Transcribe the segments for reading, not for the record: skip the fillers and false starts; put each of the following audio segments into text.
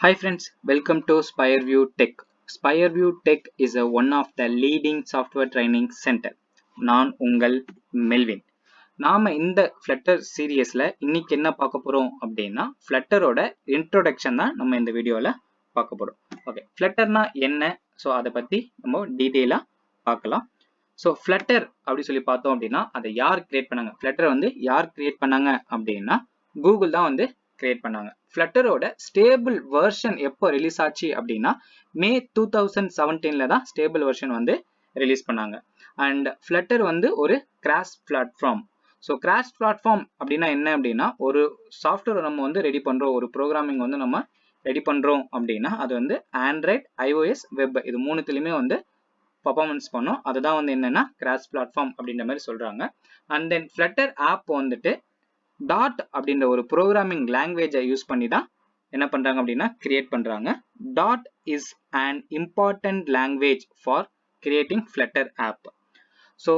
Hi friends, welcome to SpireView Tech. SpireView Tech is one of the leading software training center. நான் உங்கள் Melvin. நாம இந்த Flutter சீரியஸ்ல இன்னைக்கு என்ன பார்க்க போறோம் அப்படின்னா Flutterோட இன்ட்ரோடக்ஷன் தான் நம்ம இந்த வீடியோல பார்க்க போறோம். ஓகே, Flutterனா என்ன? ஸோ அதை பத்தி நம்ம டீட்டெயிலா பார்க்கலாம். ஸோ Flutter அப்படி சொல்லி பார்த்தோம் அப்படின்னா அதை யார் கிரியேட் பண்ணாங்க? Flutter வந்து யார் கிரியேட் பண்ணாங்க அப்படின்னா கூகுள் தான் வந்து கிரியேட் பண்ணாங்க. Flutterோட ஸ்டேபிள் வெர்ஷன் எப்போ ரிலீஸ் ஆச்சு அப்படின்னா மே 2017ல தான் ஸ்டேபிள் வெர்ஷன் வந்து ரிலீஸ் பண்ணாங்க. அண்ட் Flutter வந்து ஒரு cross platform. So cross platform அப்படின்னா என்ன அப்படின்னா ஒரு சாஃப்ட்வேர் நம்ம வந்து ரெடி பண்றோம், ஒரு ப்ரோக்ராமிங் வந்து நம்ம ரெடி பண்றோம் அப்படின்னா அது வந்து ஆண்ட்ராய்ட், iOS, வெப் இது மூணுத்துலையுமே வந்து பர்ஃபார்மன்ஸ் பண்ணும். அதுதான் வந்து என்னன்னா கிராஸ் பிளாட்ஃபார்ம் அப்படின்ற மாதிரி சொல்றாங்க. அண்ட் தென் Flutter ஆப் வந்துட்டு டாட் அப்படின்ற ஒரு ப்ரோக்ராமிங் லாங்குவேஜை யூஸ் பண்ணி தான் என்ன பண்றாங்க அப்படின்னா கிரியேட் பண்றாங்க. டாட் is an important language for creating Flutter app. So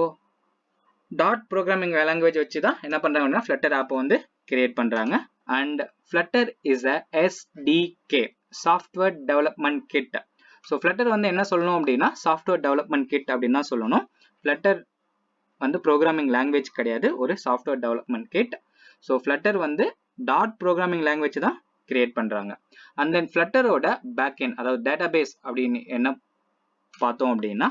டாட் ப்ரோக்ராமிங் லாங்குவேஜ் வச்சு தான் என்ன பண்றாங்க அப்படின்னா Flutter ஆப் வந்து கிரியேட் பண்றாங்க. And Flutter is a SDK, software development kit. So Flutter வந்து என்ன சொல்லணும் அப்படின்னா சாஃப்ட்வேர் டெவலப்மெண்ட் கிட் அப்படின்னு தான் சொல்லணும். Flutter வந்து ப்ரோக்ராமிங் லாங்குவேஜ் கிடையாது, ஒரு software development kit. So Flutter வந்து டாட் ப்ரோக்ராமிங் லாங்குவேஜ் தான் கிரியேட் பண்றாங்க. அண்ட் தென் Flutterோட பேக்எண்ட் அதாவது டேட்டாபேஸ் அப்படின்னு என்ன பார்த்தோம் அப்படின்னா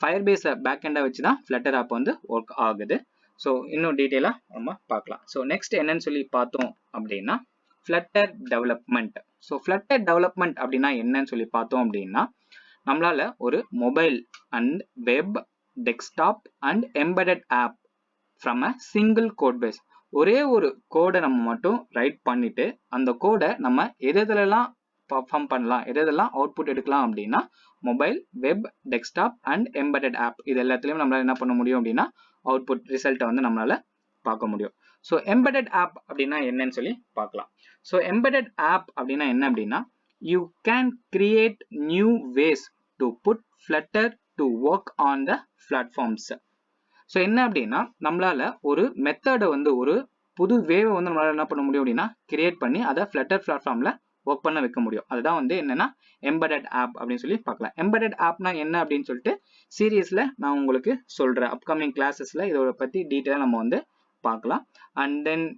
ஃபயர்பேஸை பேக்எண்டை வச்சு தான் Flutter ஆப் வந்து ஒர்க் ஆகுது. ஸோ இன்னும் டீட்டெயிலாக நம்ம பார்க்கலாம். ஸோ நெக்ஸ்ட் என்னன்னு சொல்லி பார்த்தோம் அப்படின்னா Flutter development. So Flutter development அப்படின்னா என்னன்னு சொல்லி பார்த்தோம் அப்படின்னா நம்மளால ஒரு mobile and web, desktop and embedded app from a single code base, ஒரே ஒரு கோடை நம்ம மட்டும் ரைட் பண்ணிட்டு அந்த கோடை நம்ம எதெல்லாம் பர்ஃபார்ம் பண்ணலாம், எதெல்லாம் அவுட்புட் எடுக்கலாம் அப்படின்னா mobile, web, desktop and embedded app இது எல்லாத்துலயும் நம்மளால என்ன பண்ண முடியும் அப்படின்னா அவுட்புட் ரிசல்ட்டை வந்து நம்மளால பார்க்க முடியும். ஸோ எம்பெடட் ஆப் அப்படின்னா என்னன்னு சொல்லி பார்க்கலாம். ஸோ எம்பெடட் ஆப் அப்படின்னா என்ன அப்படின்னா you can create new ways to put Flutter to work on the platforms. So என்ன அப்படின்னா நம்மளால ஒரு மெத்தடை வந்து ஒரு புது வேவை வந்து நம்மளால என்ன பண்ண முடியும் அப்படின்னா கிரியேட் பண்ணி அதை Flutter பிளாட்ஃபார்ம்ல ஒர்க் பண்ண வைக்க முடியும். அதுதான் வந்து என்னன்னா எம்பெடட் ஆப் அப்படின்னு சொல்லி பார்க்கலாம். எம்பெடட் ஆப்னா என்ன அப்படின்னு சொல்லிட்டு சீரியஸ்ல நான் உங்களுக்கு சொல்றேன். அப்கமிங் கிளாஸஸ்ல இதோட பத்தி டீட்டெயிலாக நம்ம வந்து பார்க்கலாம். அண்ட் தென்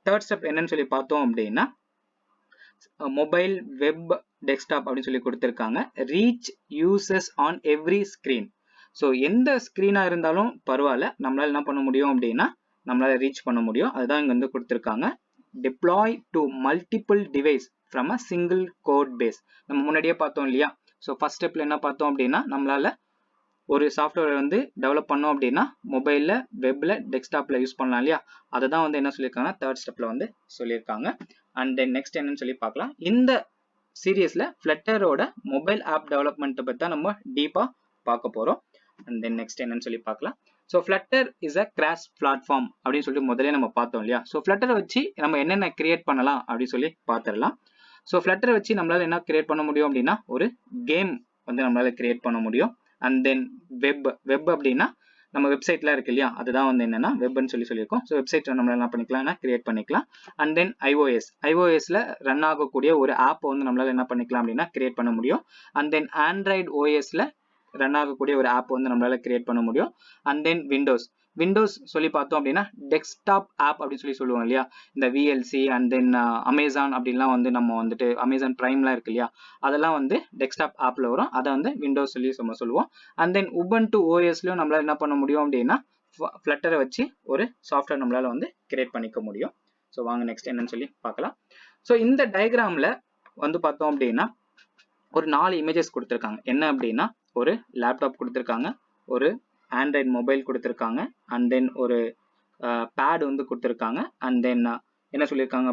தேர்ட் ஸ்டெப் என்னன்னு சொல்லி பார்த்தோம் அப்படின்னா மொபைல், வெப், டெஸ்க்டாப் அப்படின்னு சொல்லி கொடுத்துருக்காங்க. Reach users on every screen. So எந்த ஸ்க்ரீனாக இருந்தாலும் பரவாயில்ல, நம்மளால என்ன பண்ண முடியும் அப்படின்னா நம்மளால ரீச் பண்ண முடியும். அதுதான் இங்கே வந்து கொடுத்துருக்காங்க. Deploy to multiple device from a single code base. நம்ம முன்னாடியே பார்த்தோம் இல்லையா? ஸோ ஃபர்ஸ்ட் ஸ்டெப்ல என்ன பார்த்தோம் அப்படின்னா நம்மளால ஒரு சாஃப்ட்வேர் வந்து டெவலப் பண்ணோம் அப்படின்னா மொபைலில், வெப்பில், டெஸ்க்டாப்பில் யூஸ் பண்ணலாம் இல்லையா? அதை தான் வந்து என்ன சொல்லியிருக்காங்க தேர்ட் ஸ்டெப்பில் வந்து சொல்லியிருக்காங்க. அண்ட் தென் நெக்ஸ்ட் என்னன்னு சொல்லி பார்க்கலாம். இந்த சீரியஸில் Flutterோட மொபைல் ஆப் டெவலப்மெண்ட்டை பற்றி தான் நம்ம டீப்பாக பார்க்க போகிறோம். அண்ட் தென் நெக்ஸ்ட் என்னன்னு சொல்லி பார்க்கலாம். So Flutter is a cross platform அப்படின்னு சொல்லிட்டு முதலே நம்ம பார்த்தோம் இல்லையா? ஸோ Flutter வச்சு நம்ம என்னென்ன கிரியேட் பண்ணலாம் அப்படின்னு சொல்லி பார்த்துடலாம். ஸோ Flutter வச்சு நம்மளால என்ன கிரியேட் பண்ண முடியும் அப்படின்னா ஒரு கேம் வந்து நம்மளால கிரியேட் பண்ண முடியும். அண்ட் தென் வெப் அப்படின்னா நம்ம வெப்சைட்லாம் இருக்கு இல்லையா? அதுதான் வந்து என்னன்னா வெப்னு சொல்லியிருக்கோம். ஸோ வெப்சைட் நம்மளால என்ன பண்ணிக்கலாம், கிரியேட் பண்ணிக்கலாம். அண்ட் தென் iOSல ரன் ஆகக்கூடிய ஒரு ஆப் வந்து நம்மளால என்ன பண்ணிக்கலாம் அப்படின்னா கிரியேட் பண்ண முடியும். அண்ட் தென் ஆண்ட்ராய்டு OSல ரன் ஆகக்கூடிய ஒரு ஆப் வந்து நம்மளால கிரியேட் பண்ண முடியும். அண்ட் தென் விண்டோஸ் சொல்லி பார்த்தோம் அப்படின்னா டெஸ்க்டாப் ஆப் அப்படின்னு சொல்லுவோம் இல்லையா? இந்த VLC அண்ட் தென் அமேசான் அப்படின்லாம் வந்து நம்ம வந்துட்டு அமேசான் பிரைம்லாம் இருக்கு இல்லையா? அதெல்லாம் வந்து டெஸ்க்டாப் ஆப்ல வரும். அதை வந்து விண்டோஸ் சொல்லி நம்ம சொல்லுவோம். அண்ட் தென் உபுண்டு OSலயும் நம்மளால என்ன பண்ண முடியும் அப்படின்னா Flutter வச்சு ஒரு சாஃப்ட்வேர் நம்மளால வந்து கிரியேட் பண்ணிக்க முடியும். ஸோ வாங்க நெக்ஸ்ட் என்னன்னு சொல்லி பார்க்கலாம். ஸோ இந்த டயக்ராம்ல வந்து பார்த்தோம் அப்படின்னா ஒரு 4 இமேஜஸ் கொடுத்துருக்காங்க. என்ன அப்படின்னா ஒரு லேப்டாப் கொடுத்துருக்காங்க, ஒரு ஆண்ட்ராய்டு மொபைல் கொடுத்துருக்காங்க, அண்ட் தென் ஒரு பேட் வந்து கொடுத்துருக்காங்க, அண்ட் தென் என்ன கொடுத்துருக்காங்க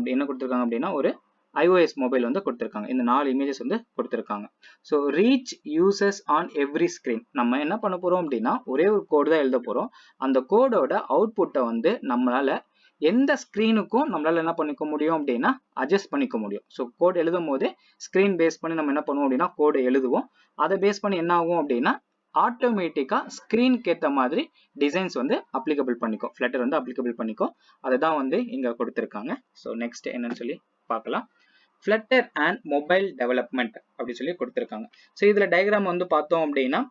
அப்படின்னா ஒரு iOS மொபைல் வந்து கொடுத்துருக்காங்க. இந்த 4 இமேஜஸ் வந்து கொடுத்துருக்காங்க. So reach users on every screen. நம்ம என்ன பண்ண போறோம் அப்படின்னா ஒரே ஒரு கோடு தான் எழுத போறோம். அந்த கோடோட அவுட்புட்டை வந்து நம்மளால எந்த ஸ்க்ரீனுக்கும் நம்மளால என்ன பண்ணிக்க முடியும் அப்படின்னா அட்ஜஸ்ட் பண்ணிக்க முடியும். ஸோ கோட் எழுதும் போது ஸ்க்ரீன் பேஸ் பண்ணி நம்ம என்ன பண்ணுவோம் அப்படின்னா கோடை எழுதுவோம். அதை பேஸ் பண்ணி என்ன ஆகும் அப்படின்னா ஆட்டோமேட்டிக்கா ஸ்க்ரீனுக்கு ஏற்ற மாதிரி டிசைன்ஸ் வந்து அப்ளிகபிள் பண்ணிக்கும், Flutter வந்து அப்ளிகபிள் பண்ணிக்கும். அதை தான் வந்து இங்க கொடுத்துருக்காங்க. ஸோ நெக்ஸ்ட் என்னன்னு சொல்லி பார்க்கலாம். Flutter and mobile development அப்படி சொல்லி கொடுத்திருக்காங்க. ஸோ இதில் டயக்ராம் வந்து பார்த்தோம் அப்படின்னா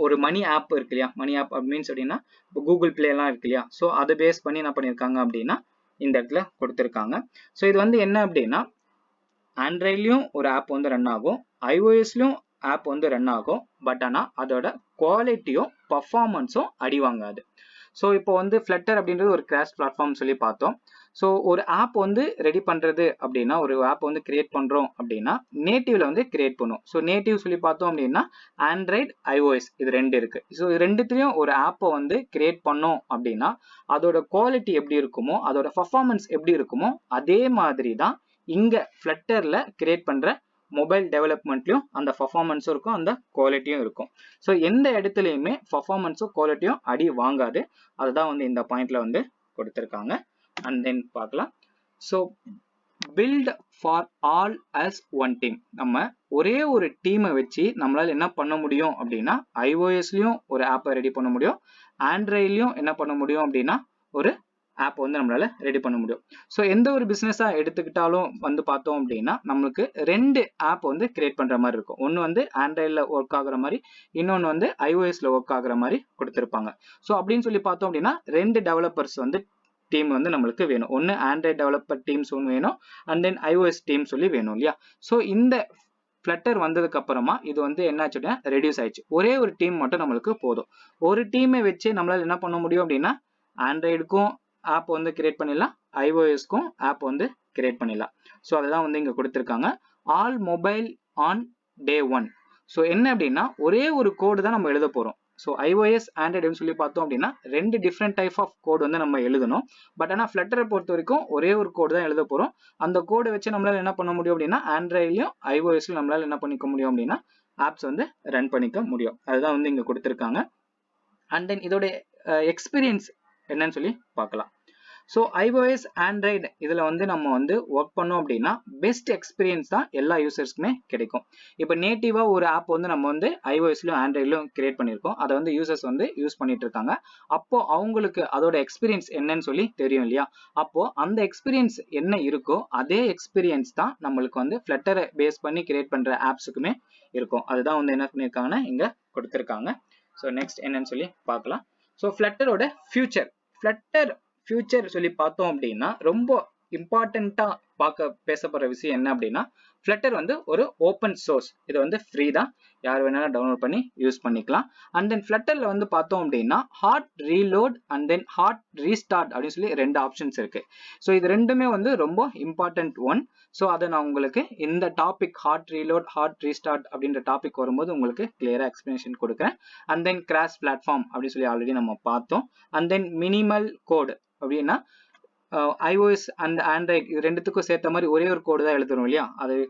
ஒரு மணி ஆப் இருக்கு இல்லையா, மணி ஆப் மீன்ஸ் அப்படின்னா இப்போ கூகுள் பிளே எல்லாம் இருக்கு இல்லையா, ஸோ அதை பேஸ் பண்ணி என்ன பண்ணியிருக்காங்க அப்படின்னா இந்த இடத்துல கொடுத்திருக்காங்க. ஸோ இது வந்து என்ன அப்படின்னா ஆண்ட்ராய்ட்லயும் ஒரு ஆப் வந்து ரன் ஆகும், iOSலயும் ஆப் வந்து ரன் ஆகும். பட் ஆனால் அதோட குவாலிட்டியும் பர்ஃபார்மன்ஸும் அடி வாங்காது. ஸோ இப்போ வந்து ஃப்ளட்டர் அப்படின்றது ஒரு கிராஸ் பிளாட்ஃபார்ம் சொல்லி பார்த்தோம். ஸோ ஒரு ஆப் வந்து ரெடி பண்ணுறது அப்படின்னா, ஒரு ஆப் வந்து கிரியேட் பண்ணுறோம் அப்படின்னா நேட்டிவ்ல வந்து கிரியேட் பண்ணும். ஸோ நேட்டிவ் சொல்லி பார்த்தோம் அப்படின்னா ஆண்ட்ராய்டு iOS இது ரெண்டு இருக்கு. ஸோ இது ரெண்டுத்துலையும் ஒரு ஆப்பை வந்து கிரியேட் பண்ணோம் அப்படின்னா அதோட குவாலிட்டி எப்படி இருக்குமோ, அதோட பர்ஃபார்மன்ஸ் எப்படி இருக்குமோ அதே மாதிரி தான் இங்க ஃப்ளட்டர்ல கிரியேட் பண்ற மொபைல் டெவலப்மெண்ட்லயும் அந்த பர்ஃபார்மன்ஸும் இருக்கும், அந்த குவாலிட்டியும் இருக்கும். ஸோ எந்த இடத்துலையுமே பர்ஃபார்மன்ஸும் குவாலிட்டியும் அடி வாங்காது. அதுதான் வந்து இந்த பாயிண்ட்ல வந்து கொடுத்திருக்காங்க. அண்ட் தென் பார்க்கலாம். So build for all as one team. நம்ம ஒரே ஒரு டீமை வச்சு நம்மளால என்ன பண்ண முடியும் அப்படின்னா iOSலயும் ஒரு ஆப்பை ரெடி பண்ண முடியும், ஆண்ட்ராய்ட்லயும் என்ன பண்ண முடியும் அப்படின்னா ஒரு ஆப் வந்து நம்மளால ரெடி பண்ண முடியும். ஸோ எந்த ஒரு பிஸ்னஸா எடுத்துக்கிட்டாலும் வந்து பார்த்தோம் அப்படின்னா நம்மளுக்கு ரெண்டு ஆப் வந்து கிரியேட் பண்ற மாதிரி இருக்கும். ஒன்று வந்து ஆண்ட்ராய்டில் ஒர்க் ஆகுற மாதிரி, இன்னொன்று வந்து iOSல ஒர்க் ஆகுற மாதிரி கொடுத்துருப்பாங்க. ஸோ அப்படின்னு சொல்லி பார்த்தோம் அப்படின்னா ரெண்டு டெவலப்பர்ஸ் வந்து டீம் வந்து நம்மளுக்கு வேணும். ஒன்று ஆண்ட்ராய்ட் டெவலப்பர் டீம்ஸ் ஒன்று வேணும், அண்ட் தென் iOS டீம் சொல்லி வேணும் இல்லையா. ஸோ இந்த ஃப்ளட்டர் வந்ததுக்கு அப்புறமா இது வந்து என்னாச்சு அப்படின்னா ரெடியூஸ் ஆயிடுச்சு. ஒரே ஒரு டீம் மட்டும் நம்மளுக்கு போதும். ஒரு டீமை வச்சு நம்மளால என்ன பண்ண முடியும் அப்படின்னா ஆண்ட்ராய்டுக்கும் ஆப் வந்து கிரியேட் பண்ணிடலாம், iOSக்கும் ஆப் வந்து கிரியேட் பண்ணிடலாம். ஸோ அதெல்லாம் வந்து இங்க கொடுத்துருக்காங்க. All mobile on day 1. So என்ன அப்படின்னா ஒரே ஒரு கோடு தான் நம்ம எழுத போறோம். ஸோ iOS ஆண்ட்ராய்டுன்னு சொல்லி பார்த்தோம் அப்படின்னா ரெண்டு டிஃப்ரெண்ட் டைப் ஆஃப் கோடு வந்து நம்ம எழுதணும். பட் ஆனால் ஃப்ளட்டரை பொறுத்த வரைக்கும் ஒரே ஒரு கோடு தான் எழுத போறோம். அந்த கோடை வச்சு நம்மளால என்ன பண்ண முடியும் அப்படின்னா ஆண்ட்ராய்ட்லயும் iOSலயும் நம்மளால என்ன பண்ணிக்க முடியும் அப்படின்னா ஆப்ஸ் வந்து ரன் பண்ணிக்க முடியும். அதுதான் வந்து இங்க கொடுத்துருக்காங்க. அண்ட் தென் இதோட எக்ஸ்பீரியன்ஸ் என்னன்னு சொல்லி பார்க்கலாம். ஸோ iOS ஆண்ட்ராய்டு இதில் வந்து நம்ம வந்து ஒர்க் பண்ணோம் அப்படின்னா பெஸ்ட் எக்ஸ்பீரியன்ஸ் தான் எல்லா யூசர்ஸ்க்குமே கிடைக்கும். இப்போ நேட்டிவாக ஒரு ஆப் வந்து நம்ம வந்து iOSலையும் ஆண்ட்ராய்ட்லையும் கிரியேட் பண்ணியிருக்கோம், அதை வந்து யூசர்ஸ் வந்து யூஸ் பண்ணிட்டு இருக்காங்க. அப்போ அவங்களுக்கு அதோட எக்ஸ்பீரியன்ஸ் என்னன்னு சொல்லி தெரியும் இல்லையா. அப்போ அந்த எக்ஸ்பீரியன்ஸ் என்ன இருக்கோ அதே எக்ஸ்பீரியன்ஸ் தான் நம்மளுக்கு வந்து ஃப்ளட்டரை பேஸ் பண்ணி கிரியேட் பண்ற ஆப்ஸுக்குமே இருக்கும். அதுதான் வந்து என்ன பண்ணியிருக்காங்கன்னா இங்க கொடுத்துருக்காங்க. ஸோ நெக்ஸ்ட் என்னன்னு சொல்லி பார்க்கலாம். ஸோ ஃப்ளட்டரோட ஃப்ளட்டர் ஃபியூச்சர் சொல்லி பார்த்தோம் அப்படின்னா ரொம்ப இம்பார்ட்டண்டா பேசப்படுற விஷயம் என்ன அப்படின்னா ஃப்ளட்டர் வந்து ஒரு ஓப்பன் சோர்ஸ். இது வந்து ஃப்ரீ தான், யார் வேணாலும் டவுன்லோட் பண்ணி யூஸ் பண்ணிக்கலாம். அண்ட் தென் ஃப்ளட்டர்ல வந்து பார்த்தோம் அப்படின்னா hot reload and then hot restart அப்படின்னு சொல்லி ரெண்டு ஆப்ஷன்ஸ் இருக்கு. ஸோ இது ரெண்டுமே வந்து ரொம்ப இம்பார்ட்டன்ட் ஒன். ஸோ அதை நான் உங்களுக்கு இந்த topic hot reload hot restart அப்படின்ற டாபிக் வரும்போது உங்களுக்கு கிளியரா எக்ஸ்பிளனேஷன் கொடுக்குறேன். அண்ட் தென் கிராஸ் பிளாட்ஃபார்ம் அப்படின்னு சொல்லி ஆல்ரெடி நம்ம பார்த்தோம். அண்ட் தென் மினிமல் கோட் அப்படின்னா iOS அண்ட் ஆண்ட்ராய்ட் இது ரெண்டுத்துக்கும் சேர்த்த மாதிரி ஒரே ஒரு கோடு தான் எழுதுறோம் இல்லையா,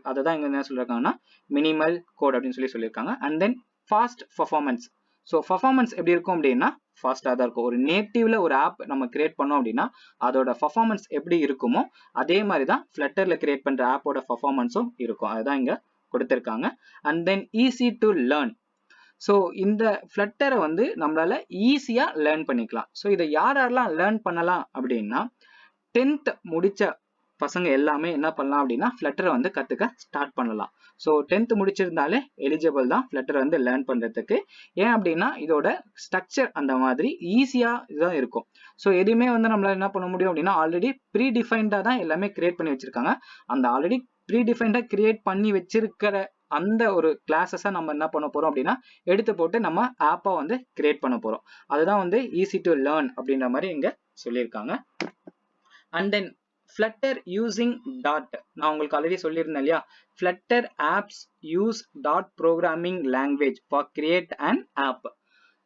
அதை தான் இங்க என்ன சொல்லியிருக்காங்கன்னா மினிமல் கோட் அப்படின்னு சொல்லி சொல்லியிருக்காங்க. And then fast performance. So performance எப்படி இருக்கும் அப்படின்னா ஃபாஸ்ட்டாக தான் இருக்கும். ஒரு நேட்டிவ்ல ஒரு ஆப் நம்ம கிரியேட் பண்ணோம் அப்படின்னா அதோட பர்ஃபார்மன்ஸ் எப்படி இருக்குமோ அதே மாதிரி தான் ஃப்ளட்டர்ல கிரியேட் பண்ற ஆப்போட பர்ஃபார்மன்ஸும் இருக்கும். அதுதான் இங்க கொடுத்துருக்காங்க. And then easy to learn. So இந்த ஃப்ளட்டரை வந்து நம்மளால ஈஸியா லேர்ன் பண்ணிக்கலாம். ஸோ இதை யாரெல்லாம் லேர்ன் பண்ணலாம் அப்படின்னா 10th முடிச்ச பசங்க எல்லாமே என்ன பண்ணலாம் அப்படின்னா ஃப்ளட்டரை வந்து கத்துக்க ஸ்டார்ட் பண்ணலாம். ஸோ 10th முடிச்சிருந்தாலே எலிஜிபிள் தான் ஃப்ளட்டரை வந்து லேர்ன் பண்றதுக்கு. ஏன் அப்படின்னா இதோட ஸ்ட்ரக்சர் அந்த மாதிரி ஈஸியா தான் இருக்கும். ஸோ எதுவுமே வந்து நம்மளால என்ன பண்ண முடியும் அப்படின்னா ஆல்ரெடி ப்ரீ டிஃபைன்டா தான் எல்லாமே கிரியேட் பண்ணி வச்சிருக்காங்க. அந்த ஆல்ரெடி ப்ரீ டிஃபைன்டா கிரியேட் பண்ணி வச்சிருக்கிற அந்த ஒரு கிளாஸஸை நம்ம என்ன பண்ண போறோம் அப்படின்னா எடுத்து போட்டு நம்ம ஆப்பா வந்து கிரியேட் பண்ண போறோம். அதுதான் வந்து ஈஸி டு லேர்ன் அப்படின்ற மாதிரி இங்க சொல்லியிருக்காங்க. And then Flutter using dot, நான் உங்களுக்கு ஆல்ரெடி சொல்லியிருந்தேன் இல்லையா, Flutter apps use dot programming language for create and app.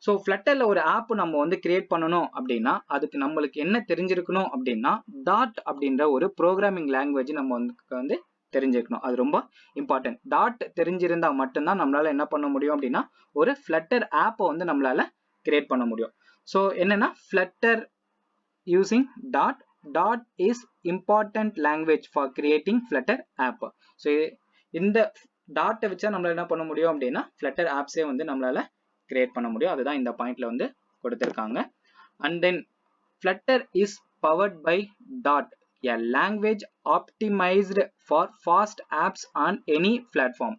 So ஃப்ளட்டர்ல ஒரு ஆப் நம்ம வந்து கிரியேட் பண்ணணும் அப்படின்னா அதுக்கு நம்மளுக்கு என்ன தெரிஞ்சிருக்கணும் அப்படின்னா டாட் அப்படின்ற ஒரு ப்ரோக்ராமிங் லாங்குவேஜ் நம்ம வந்து தெரிஞ்சிருக்கணும். அது ரொம்ப இம்பார்ட்டன்ட். டாட் தெரிஞ்சிருந்தா மட்டும்தான் நம்மளால என்ன பண்ண முடியும் அப்படின்னா ஒரு ஃப்ளட்டர் ஆப்பை வந்து நம்மளால கிரியேட் பண்ண முடியும். ஸோ என்னன்னா Flutter using dot is important language for creating Flutter app. So இந்த டாட்டை வச்சா நம்மளால என்ன பண்ண முடியும் அப்படின்னா Flutter ஆப்ஸே வந்து நம்மளால கிரியேட் பண்ண முடியும். அதுதான் இந்த பாயிண்ட்ல வந்து கொடுத்திருக்காங்க. And then Flutter is powered by dot. a language optimized for fast apps on any platform.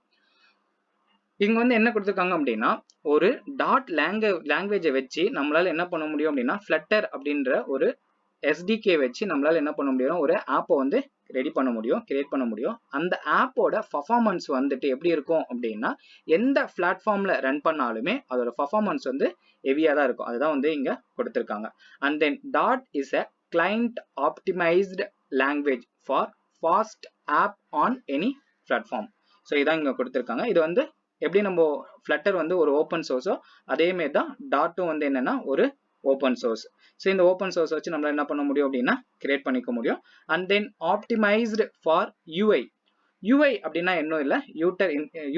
இங்க வந்து என்ன கொடுத்துருக்காங்க அப்படின்னா ஒரு டாட் லாங்குவேஜை வச்சு நம்மளால என்ன பண்ண முடியும் அப்படின்னா ஃப்ளட்டர் அப்படின்ற ஒரு எஸ்டிகே வச்சு நம்மளால என்ன பண்ண முடியும் ஒரு ஆப்பை வந்து ரெடி பண்ண முடியும், கிரியேட் பண்ண முடியும். அந்த ஆப்போட பர்ஃபார்மன்ஸ் வந்துட்டு எப்படி இருக்கும் அப்படின்னா எந்த பிளாட்ஃபார்ம்ல ரன் பண்ணாலுமே அதோட பர்ஃபார்மன்ஸ் வந்து ஹெவியா தான் இருக்கும். அதுதான் வந்து இங்க கொடுத்துருக்காங்க. அண்ட் தென் டாட் is a client optimised language for fast app on any platform. So இதான் இங்க கொடுத்துருக்காங்க. இது வந்து எப்படி நம்ம ஃப்ளட்டர் வந்து ஒரு ஓப்பன் சோர்ஸோ அதே மாதிரி தான் டாட்டும் வந்து என்னன்னா ஒரு ஓப்பன் சோர்ஸ். ஸோ இந்த ஓப்பன் சோர்ஸ் வச்சு நம்மளால என்ன பண்ண முடியும் அப்படின்னா கிரியேட் பண்ணிக்க முடியும். And then optimised for UI. UI அப்படின்னா இன்னும் இல்லை,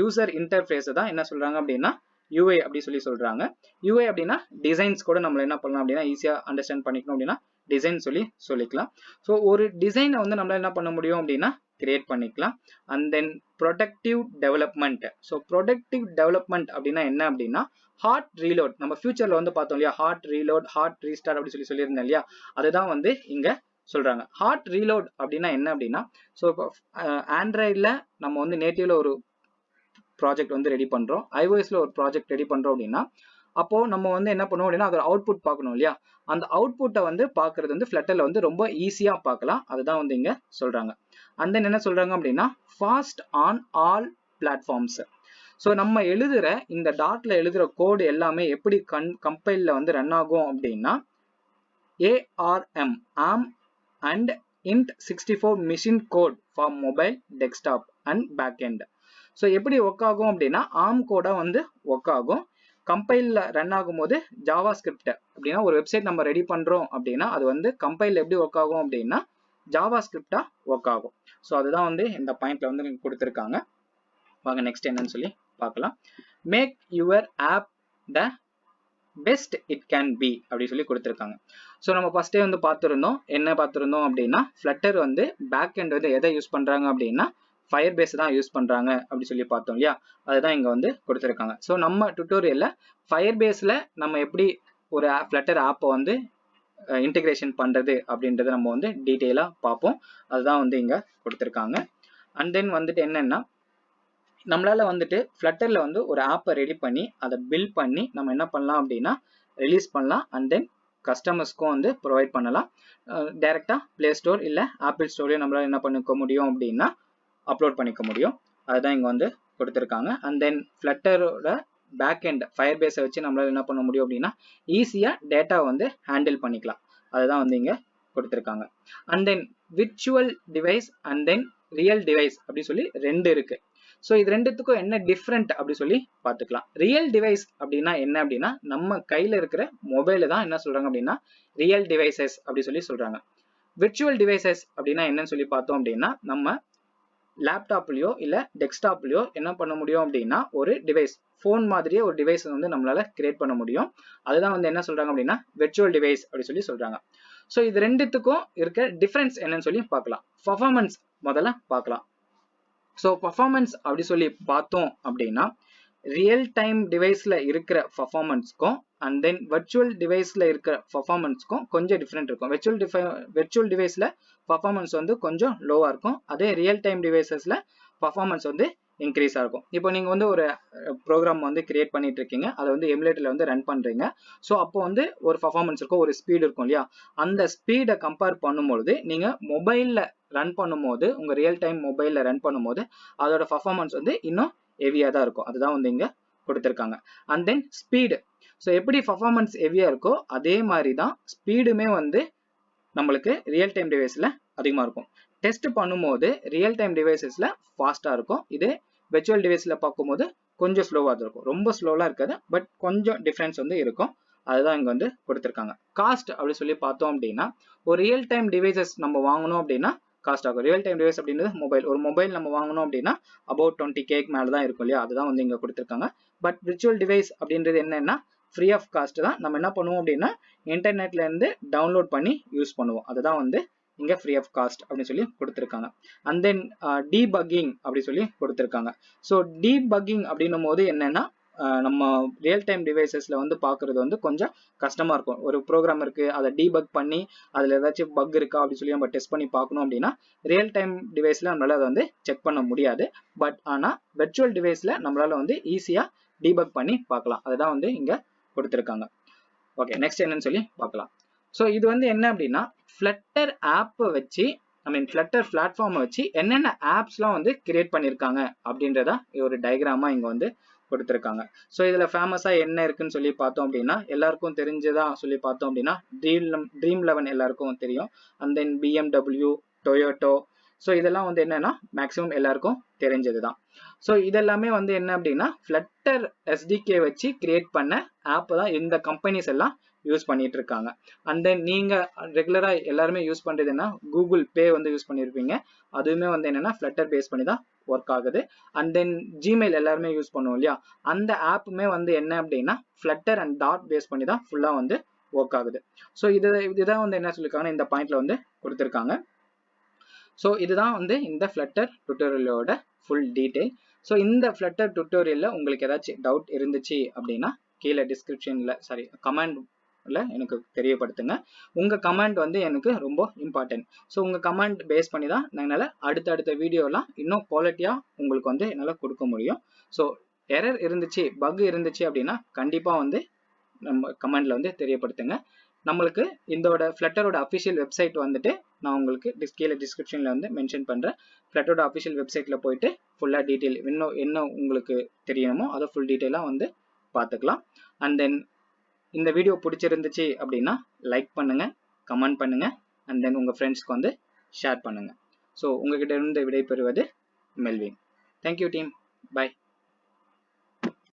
யூசர் இன்டர்ஃபேஸ் தான் என்ன சொல்றாங்க அப்படின்னா யூஐ அப்படி சொல்றாங்க. யூஐ அப்படின்னா டிசைன்ஸ் கூட நம்ம என்ன பண்ணலாம் அப்படின்னா ஈஸியா அண்டர்ஸ்டாண்ட் பண்ணிக்கணும் அப்படின்னா டிசைன் சொல்லிக்கலாம். ஸோ ஒரு டிசைனை வந்து நம்மளால என்ன பண்ண முடியும் அப்படின்னா கிரியேட் பண்ணிக்கலாம். And then productive development. So productive development அப்படின்னா என்ன அப்படின்னா ஹார்ட் ரீலோட். நம்ம ஃபியூச்சர்ல வந்து பார்த்தோம் இல்லையா, ஹார்ட் ரீலோட், ஹார்ட் ரீஸ்டார்ட் அப்படி சொல்லியிருந்தேன் இல்லையா, அதுதான் வந்து இங்க சொல்றாங்க. ஹார்ட் ரீலோட் அப்படின்னா என்ன அப்படின்னா ஸோ இப்போ ஆண்ட்ராய்டில் நம்ம வந்து நேட்டிவ்ல ஒரு ப்ராஜெக்ட் வந்து ரெடி பண்றோம், iOSல ஒரு ப்ராஜெக்ட் ரெடி பண்றோம் அப்படின்னா அப்போ நம்ம வந்து என்ன பண்ணுவோம் அப்படின்னா அதோட அவுட்புட் பார்க்கணும் இல்லையா. அந்த அவுட்புட்டை வந்து பார்க்கறது வந்து ஃப்ளட்டர்ல வந்து ரொம்ப ஈஸியா பார்க்கலாம். அதுதான் வந்து இங்க சொல்றாங்க. அண்ட் தென் என்ன சொல்றாங்க அப்படின்னா fast on all platforms. So நம்ம எழுதுற இந்த டாட்ல எழுதுற கோடு எல்லாமே எப்படி கம்பைல்ல வந்து ரன் ஆகும் அப்படின்னா ARM and int64 machine code for mobile, desktop and backend. So எப்படி ஒர்க் ஆகும் அப்படின்னா ARM கோடா வந்து ஒர்க் ஆகும். கம்பைல்ல ரன் ஆகும்போது ஜாவா ஸ்கிரிப்ட் அப்படின்னா ஒரு வெப்சைட் நம்ம ரெடி பண்றோம் அப்படின்னா அது வந்து கம்பைல் எப்படி ஒர்க் ஆகும் அப்படின்னா ஜாவா ஸ்கிரிப்டா ஒர்க் ஆகும். ஸோ அதுதான் வந்து இந்த பாயிண்ட்ல வந்து கொடுத்துருக்காங்க. வாங்க நெக்ஸ்ட் என்னன்னு சொல்லி பார்க்கலாம். Make your app the best it can be அப்படி சொல்லி கொடுத்துருக்காங்க. ஸோ நம்ம ஃபர்ஸ்டே வந்து பார்த்துருந்தோம் அப்படின்னா ஃப்ளட்டர் வந்து பேக் எண்ட் வந்து எதை யூஸ் பண்றாங்க அப்படின்னா ஃபயர் பேஸ் தான் யூஸ் பண்றாங்க அப்படி சொல்லி பார்த்தோம் இல்லையா, அதுதான் இங்க வந்து கொடுத்துருக்காங்க. ஸோ நம்ம டுட்டோரியல்ல ஃபயர் பேஸ்ல நம்ம எப்படி ஒரு ஃப்ளட்டர் ஆப்பை வந்து இன்டிகிரேஷன் பண்றது அப்படின்றத நம்ம வந்து டீட்டெயிலா பார்ப்போம். அதுதான் வந்து இங்க கொடுத்துருக்காங்க. அண்ட் தென் வந்துட்டு என்னன்னா நம்மளால வந்துட்டு ஃப்ளட்டர்ல வந்து ஒரு ஆப்பை ரெடி பண்ணி அதை பில்ட் பண்ணி நம்ம என்ன பண்ணலாம் அப்படின்னா ரிலீஸ் பண்ணலாம். அண்ட் தென் கஸ்டமர்ஸ்க்கும் வந்து ப்ரொவைட் பண்ணலாம். டைரக்டா பிளே ஸ்டோர் இல்ல ஆப்பிள் ஸ்டோர்லயும் நம்மளால என்ன பண்ணிக்க முடியும் அப்படின்னா அப்லோட் பண்ணிக்க முடியும். அதுதான் இங்க வந்து கொடுத்துருக்காங்க. அண்ட் தென் ஃப்ளட்டரோட பேக் எண்ட் ஃபயர் பேஸை வச்சு நம்மளால என்ன பண்ண முடியும் அப்படின்னா ஈஸியா டேட்டா வந்து ஹேண்டில் பண்ணிக்கலாம். அதுதான் வந்து இங்க கொடுத்துருக்காங்க. And then virtual device and then real device அப்படி சொல்லி ரெண்டு இருக்கு. ஸோ இது ரெண்டுத்துக்கும் என்ன டிஃப்ரெண்ட் அப்படி சொல்லி பார்த்துக்கலாம். ரியல் டிவைஸ் அப்படின்னா என்ன அப்படின்னா நம்ம கையில இருக்கிற மொபைல தான் என்ன சொல்றாங்க அப்படின்னா ரியல் டிவைசஸ் அப்படி சொல்லி சொல்றாங்க. விர்ச்சுவல் டிவைசஸ் அப்படின்னா என்னன்னு சொல்லி பார்த்தோம் அப்படின்னா நம்ம லேப்டாப்லயோ இல்ல டெஸ்க்டாப்லயோ என்ன பண்ண முடியும் அப்படின்னா ஒரு டிவைஸ் போன் மாதிரியே ஒரு டிவைஸ் வந்து நம்மளால கிரியேட் பண்ண முடியும். அதுதான் வந்து என்ன சொல்றாங்க அப்படின்னா விர்ச்சுவல் டிவைஸ் அப்படி சொல்லி சொல்றாங்க. ஸோ இது ரெண்டுத்துக்கும் இருக்க டிஃபரன்ஸ் என்னன்னு சொல்லி பார்க்கலாம். பர்ஃபார்மன்ஸ் முதல்ல பார்க்கலாம். ஸோ பர்ஃபார்மன்ஸ் அப்படி சொல்லி பார்த்தோம் அப்படின்னா ரியல் டைம் டிவைஸ்ல இருக்கிற பர்ஃபார்மன்ஸ்க்கும் அண்ட் தென் வர்ச்சுவல் டிவைஸ்ல இருக்கிற பர்ஃபார்மன்ஸ்க்கும் கொஞ்சம் டிஃப்ரெண்ட் இருக்கும். விர்ச்சுவல் டிவைஸ்ல பர்ஃபார்மன்ஸ் வந்து கொஞ்சம் லோவா இருக்கும். அதே ரியல் டைம் டிவைசஸ்ல பர்ஃபார்மன்ஸ் வந்து இன்க்ரீஸ் ஆகும். இப்போ நீங்க வந்து ஒரு ப்ரோக்ராம் வந்து கிரியேட் பண்ணிட்டு இருக்கீங்க, அதை வந்து எமுலேட்டர்ல வந்து ரன் பண்றீங்க. ஸோ அப்போ வந்து ஒரு பர்ஃபார்மன்ஸ் இருக்கும், ஒரு ஸ்பீடு இருக்கும் இல்லையா, அந்த ஸ்பீடை கம்பேர் பண்ணும்போது நீங்க மொபைல்ல ரன் பண்ணும்போது உங்க ரியல் டைம் மொபைல்ல ரன் பண்ணும்போது அதோட பர்ஃபார்மன்ஸ் வந்து இன்னும் ஹெவியா தான் இருக்கும். அதுதான் வந்து இங்க கொடுத்துருக்காங்க. And then speed. ஸோ எப்படி பர்ஃபார்மன்ஸ் ஹெவியா இருக்கோ அதே மாதிரி தான் ஸ்பீடுமே வந்து நம்மளுக்கு ரியல் டைம் டிவைஸ்ல அதிகமா இருக்கும். டெஸ்ட் பண்ணும்போது ரியல் டைம் டிவைசஸ்ல ஃபாஸ்டா இருக்கும். இது விர்ச்சுவல் டிவைஸ்ல பார்க்கும்போது கொஞ்சம் ஸ்லோவா தான் இருக்கும். ரொம்ப ஸ்லோவா இருக்காது, பட் கொஞ்சம் டிஃபரன்ஸ் வந்து இருக்கும். அதுதான் இங்க வந்து கொடுத்துருக்காங்க. காஸ்ட் அப்படி சொல்லி பார்த்தோம் அப்படின்னா ஒரு ரியல் டைம் டிவைசஸ் நம்ம வாங்கணும் அப்படின்னா காஸ்ட் ஆகும். ரியல் டைம் டிவைஸ் அப்படின்றது மொபைல். ஒரு மொபைல் நம்ம வாங்கணும் அப்படின்னா அபவுட் 20K மேல தான் இருக்கும் இல்லையா, அதுதான் வந்து இங்க கொடுத்துருக்காங்க. பட் விர்ச்சுவல் டிவைஸ் அப்படின்றது என்னன்னா ஃப்ரீ ஆஃப் காஸ்ட் தான். நம்ம என்ன பண்ணுவோம் அப்படின்னா இன்டர்நெட்ல இருந்து டவுன்லோட் பண்ணி யூஸ் பண்ணுவோம். அதுதான் வந்து இங்க ஃப்ரீ ஆஃப் காஸ்ட் அப்படின்னு சொல்லி கொடுத்துருக்காங்க. அண்ட் தென் டீபக்கிங் அப்படி சொல்லி கொடுத்துருக்காங்க. ஸோ டீபக்கிங் அப்படின்னும் போது என்னன்னா நம்ம ரியல் டைம் டிவைசஸில் வந்து பார்க்குறது வந்து கொஞ்சம் கஷ்டமாக இருக்கும். ஒரு ப்ரோக்ராம் இருக்குது, அதை டீபக் பண்ணி அதில் ஏதாச்சும் பக் இருக்கா அப்படின்னு சொல்லி நம்ம டெஸ்ட் பண்ணி பார்க்கணும் அப்படின்னா ரியல் டைம் டிவைஸில் நம்மளால் அதை வந்து செக் பண்ண முடியாது. பட் ஆனால் வெர்ச்சுவல் டிவைஸில் நம்மளால் வந்து ஈஸியாக டீபக் பண்ணி பார்க்கலாம். அதுதான் வந்து இங்கே கொடுத்துருக்காங்க. ஓகே, நெக்ஸ்ட் என்னன்னு சொல்லி பார்க்கலாம். ஸோ இது வந்து என்ன அப்படின்னா ஃப்ளட்டர் ஆப்பை வச்சு ஃப்ளட்டர் பிளாட்ஃபார்மை வச்சு என்னென்ன ஆப்ஸ்லாம் வந்து கிரியேட் பண்ணியிருக்காங்க அப்படின்றத ஒரு டயக்ராமா இங்கே வந்து கொடுத்துருக்காங்க. ஸோ இதில் ஃபேமஸாக என்ன இருக்குன்னு சொல்லி பார்த்தோம் அப்படின்னா எல்லாருக்கும் தெரிஞ்சதா சொல்லி பார்த்தோம் அப்படின்னா ட்ரீம்11 எல்லாருக்கும் தெரியும். And then BMW, Toyota. So இதெல்லாம் வந்து என்னன்னா மேக்ஸிமம் எல்லாருக்கும் தெரிஞ்சது தான். ஸோ இதெல்லாமே வந்து என்ன அப்படின்னா ஃப்ளட்டர் எஸ்டிகே வச்சு கிரியேட் பண்ண ஆப் தான் இந்த கம்பெனிஸ் எல்லாம் யூஸ் பண்ணிட்டு இருக்காங்க. அண்ட் தென் நீங்க ரெகுலரா எல்லாருமே யூஸ் பண்றது என்ன, கூகுள் பே வந்து யூஸ் பண்ணிருப்பீங்க. அதுவுமே வந்து என்னன்னா ஃப்ளட்டர் பேஸ் பண்ணி தான் ஒர்க் ஆகுது. அண்ட் தென் ஜிமெயில் எல்லாருமே யூஸ் பண்ணுவோம் இல்லையா, அந்த ஆப்புமே வந்து என்ன அப்படின்னா ஃப்ளட்டர் அண்ட் டாட் பேஸ் பண்ணி தான் ஃபுல்லா வந்து ஒர்க் ஆகுது. ஸோ இதுதான் வந்து என்ன சொல்லியிருக்காங்கன்னா இந்த பாயிண்ட்ல வந்து கொடுத்துருக்காங்க. ஸோ இதுதான் வந்து இந்த ஃப்ளட்டர் டுட்டோரியலோட ஃபுல் டீட்டெயில். ஸோ இந்த ஃப்ளட்டர் டுட்டோரியலில் உங்களுக்கு ஏதாச்சும் டவுட் இருந்துச்சு அப்படின்னா கீழே டிஸ்கிரிப்ஷனில் கமெண்ட்ல எனக்கு தெரியப்படுத்துங்க. உங்கள் கமெண்ட் வந்து எனக்கு ரொம்ப இம்பார்ட்டன்ட். ஸோ உங்கள் கமெண்ட் பேஸ் பண்ணி தான் என்னால் அடுத்தடுத்த வீடியோலாம் இன்னும் குவாலிட்டியாக உங்களுக்கு வந்து என்னால் கொடுக்க முடியும். ஸோ எரர் இருந்துச்சு, பக் இருந்துச்சு அப்படின்னா கண்டிப்பாக வந்து நம்ம கமெண்ட்ல வந்து தெரியப்படுத்துங்க. நம்மளுக்கு இதோட ஃப்ளட்டரோட அஃபிஷியல் வெப்சைட் வந்துட்டு நான் உங்களுக்கு கீழே டிஸ்கிரிப்ஷனில் வந்து மென்ஷன் பண்ணுறேன். ஃப்ளட்டரோட அஃபிஷியல் வெப்சைட்டில் போயிட்டு ஃபுல்லாக டீட்டெயில் இன்னும் என்ன உங்களுக்கு தெரியணுமோ அதை ஃபுல் டீட்டெயிலாக வந்து பார்த்துக்கலாம். அண்ட் தென் இந்த வீடியோ பிடிச்சிருந்துச்சு அப்படின்னா லைக் பண்ணுங்கள், கமெண்ட் பண்ணுங்கள், அண்ட் தென் உங்கள் ஃப்ரெண்ட்ஸ்க்கு வந்து ஷேர் பண்ணுங்கள். ஸோ உங்ககிட்ட இருந்து விடைபெறுவது மெல்வின். Thank you team, by.